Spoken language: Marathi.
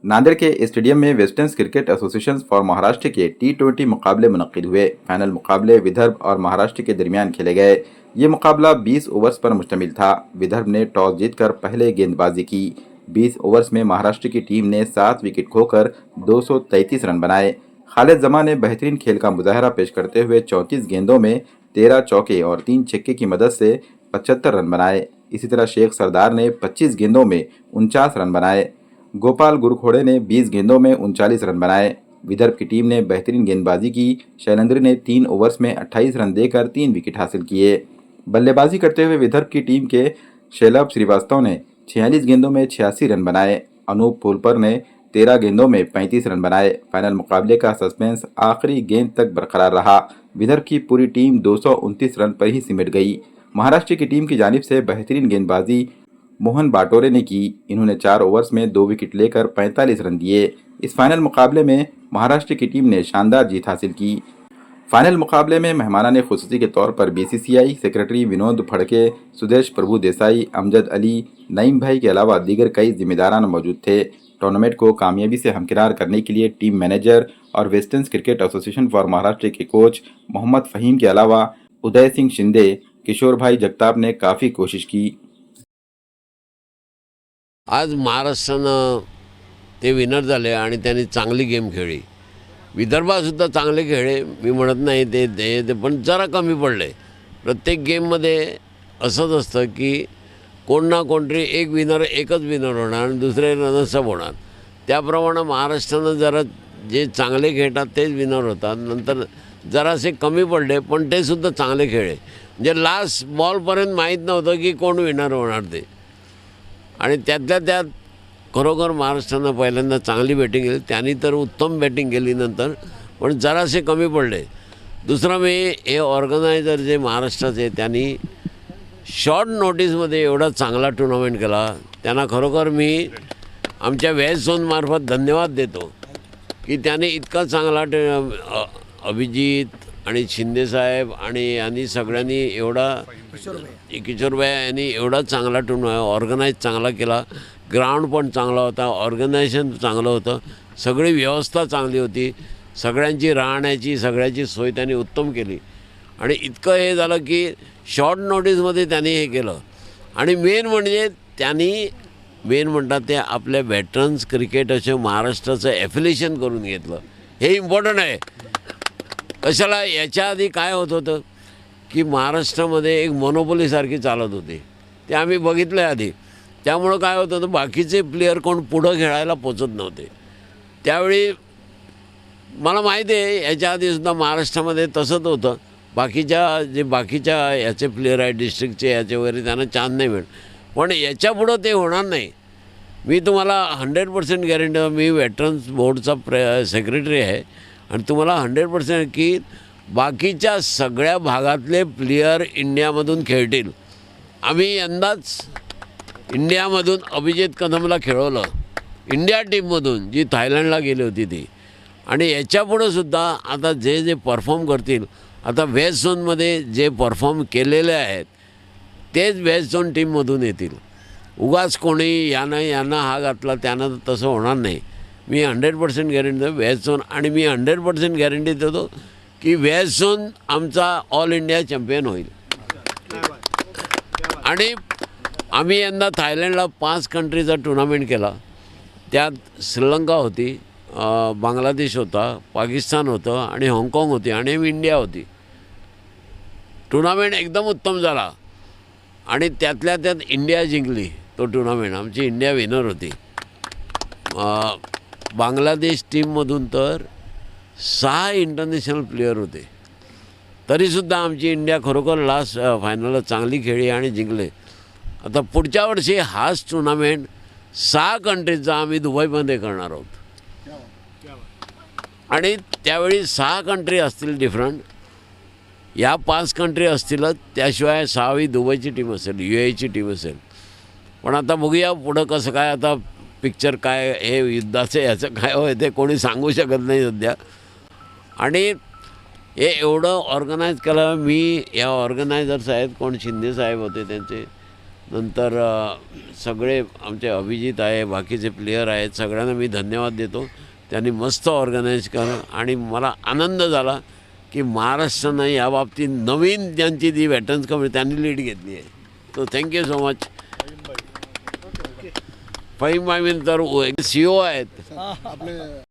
नांदेड़ के स्टेडियम में western cricket association for Maharashtra K T20 मुकाबले मुनक्किद हुए। फाइनल मुकाबले विदर्भ और महाराष्ट्र के दरमियान खेले गए। ये मुकाबला 20 ओवर्स पर मुश्तमिल था। विदर्भ ने टॉस जीतकर पहले गेंदबाजी की। 20 ओवर्स में महाराष्ट्र की टीम ने 7 विकेट खोकर 233 रन बनाए। खालिद जमा ने बेहतरीन खेल का मुजाहरा पेश करते हुए 34 गेंदों में 13 चौके और 3 छक्के की मदद से 75 रन बनाए। इसी तरह शेख सरदार ने 25 गेंदों में 49 रन बनाए। गोपाल गुरखोड़े ने 20 गेंदों में 39 रन बनाए। विदर्भ की टीम ने बेहतरीन गेंदबाजी की। शैलेंद्र ने 3 ओवर्स में 28 रन देकर 3 विकेट हासिल किए। बल्लेबाजी करते हुए विदर्भ की टीम के शैलभ श्रीवास्तव ने 46 गेंदों में 86 रन बनाए। अनूप फूलपर ने 13 गेंदों में 35 रन बनाए। फाइनल मुकाबले का सस्पेंस आखिरी गेंद तक बरकरार रहा। विदर्भ की पूरी टीम 229 रन पर ही सिमट गई। महाराष्ट्र की टीम की जानिब से बेहतरीन गेंदबाजी मोहन बाटोरे ने की। इन्होंने 4 ओवर्स में 2 विकेट लेकर 45 रन दिए। इस फाइनल मुकाबले में महाराष्ट्र की टीम ने शानदार जीत हासिल की। फाइनल मुकाबले में मेहमानान खुसूसी के तौर पर BCCI सेक्रेटरी विनोद फड़के, सुदेश प्रभु देसाई, अमजद अली, नईम भाई के अलावा दीगर कई जिम्मेदारान मौजूद थे। टूर्नामेंट को कामयाबी से हमकिनार करने के लिए टीम मैनेजर और western cricket association for Maharashtra के कोच मोहम्मद फ़हीम के अलावा उदय सिंह शिंदे, किशोर भाई जगताप ने काफ़ी कोशिश की। आज महाराष्ट्रानं ते विनर झाले आणि त्यांनी चांगली गेम खेळली। विदर्भासुद्धा चांगले खेळले, मी म्हणत नाही ते पण जरा कमी पडले। प्रत्येक गेममध्ये असंच असतं की कोण ना कोणतरी एकच विनर होणार आणि दुसरे रनर्सअप होणार। त्याप्रमाणे महाराष्ट्रानं जरा जे चांगले खेळतात तेच विनर होतात। नंतर जरासे कमी पडले पण ते सुद्धा चांगले खेळले। म्हणजे लास्ट बॉलपर्यंत माहीत नव्हतं की कोण विनर होणार ते, आणि त्यातल्या त्यात खरोखर महाराष्ट्रानं पहिल्यांदा चांगली बॅटिंग केली। त्यांनी तर उत्तम बॅटिंग केली नंतर, पण जरासे कमी पडले। दुसरा मी हे ऑर्गनायझर जे महाराष्ट्राचे त्यांनी शॉर्ट नोटीसमध्ये एवढा चांगला टुर्नामेंट केला, त्यांना खरोखर मी आमच्या वेस्ट झोनमार्फत धन्यवाद देतो की त्यांनी इतका चांगला अभिजित आणि शिंदेसाहेब आणि सगळ्यांनी एवढा किशोरभाई यांनी एवढा चांगला ऑर्गनाईज चांगला केला। ग्राउंड पण चांगला होता, ऑर्गनायझेशन चांगलं होतं, सगळी व्यवस्था चांगली होती, सगळ्यांची राहण्याची सगळ्याची सोय त्यांनी उत्तम केली। आणि इतकं हे झालं की शॉर्ट नोटीसमध्ये त्यांनी हे केलं। आणि मेन म्हणजे त्यांनी म्हणतात ते आपल्या वेटरन्स क्रिकेट असे महाराष्ट्राचं ॲफिलिएशन करून घेतलं। हे इम्पॉर्टंट आहे। कशाला याच्या आधी काय होत होतं की महाराष्ट्रामध्ये एक मोनोपोलीसारखी चालत होती, ते आम्ही बघितलं आधी। त्यामुळं काय होत होतं, बाकीचे प्लेयर कोण पुढं खेळायला पोचत नव्हते। त्यावेळी मला माहिती आहे याच्या आधीसुद्धा महाराष्ट्रामध्ये तसंच होतं। बाकीच्या याचे प्लेयर आहे डिस्ट्रिक्टचे याचे वगैरे त्यांना चान्स नाही मिळत, पण याच्यापुढं ते होणार नाही। मी तुम्हाला 100% गॅरंटी, मी वेटरन्स बोर्डचा सेक्रेटरी आहे आणि तुम्हाला 100% की बाकीच्या सगळ्या भागातले प्लेयर इंडियामधून खेळतील। आम्ही यंदाच इंडियामधून अभिजित कदमला खेळवलं, इंडिया टीममधून जी थायलंडला गेली होती ती। आणि याच्यापुढंसुद्धा आता जे परफॉर्म करतील, आता वेस्ट झोनमध्ये जे परफॉर्म केलेले आहेत तेच वेस्ट झोन टीममधून येतील। उगाच कोणी यांना हा घातला त्यानं तसं होणार नाही। मी 100% गॅरंटी देतो वेस्ट झोन, आणि मी 100% गॅरंटी देतो की वेस्ट झोन आमचा ऑल इंडिया चॅम्पियन होईल। आणि आम्ही यंदा थायलंडला 5 कंट्रीचा टुर्नामेंट केला। त्यात श्रीलंका होती, बांगलादेश होता, पाकिस्तान होतं आणि हाँगकाँग होती आणि इंडिया होती। टुर्नामेंट एकदम उत्तम झाला आणि त्यातल्या त्यात इंडिया जिंकली तो टुर्नामेंट। आमची इंडिया विनर होती। बांगलादेश टीममधून तर 6 इंटरनॅशनल प्लेयर होते, तरीसुद्धा आमची इंडिया खरोखर लास्ट फायनलला चांगली खेळली आणि जिंकले। आता पुढच्या वर्षी हाच टुर्नामेंट 6 कंट्रीजचा आम्ही दुबईमध्ये करणार आहोत आणि त्यावेळी 6 कंट्री असतील डिफरंट, या 5 कंट्री असतीलच, त्याशिवाय 6वी दुबईची टीम असेल, UAEची टीम असेल। पण आता बघूया पुढं कसं काय, आता पिक्चर काय हे युद्धाचं याचं काय होय ते कोणी सांगू शकत नाही सध्या। आणि हे एवढं ऑर्गनाईज केलं, मी या ऑर्गनायझर्स आहेत कोण शिंदे साहेब होते त्यांचे, नंतर सगळे आमचे अभिजित आहे, बाकीचे प्लेयर आहेत, सगळ्यांना मी धन्यवाद देतो. त्यांनी मस्त ऑर्गनाईज केलं आणि मला आनंद झाला की महाराष्ट्रानं या बाबतीत नवीन ज्यांची जी वेटरन्स कमिटी त्यांनी लीड घेतली आहे. तो थँक्यू सो मच. फहीम भाई तर CEO आहेत.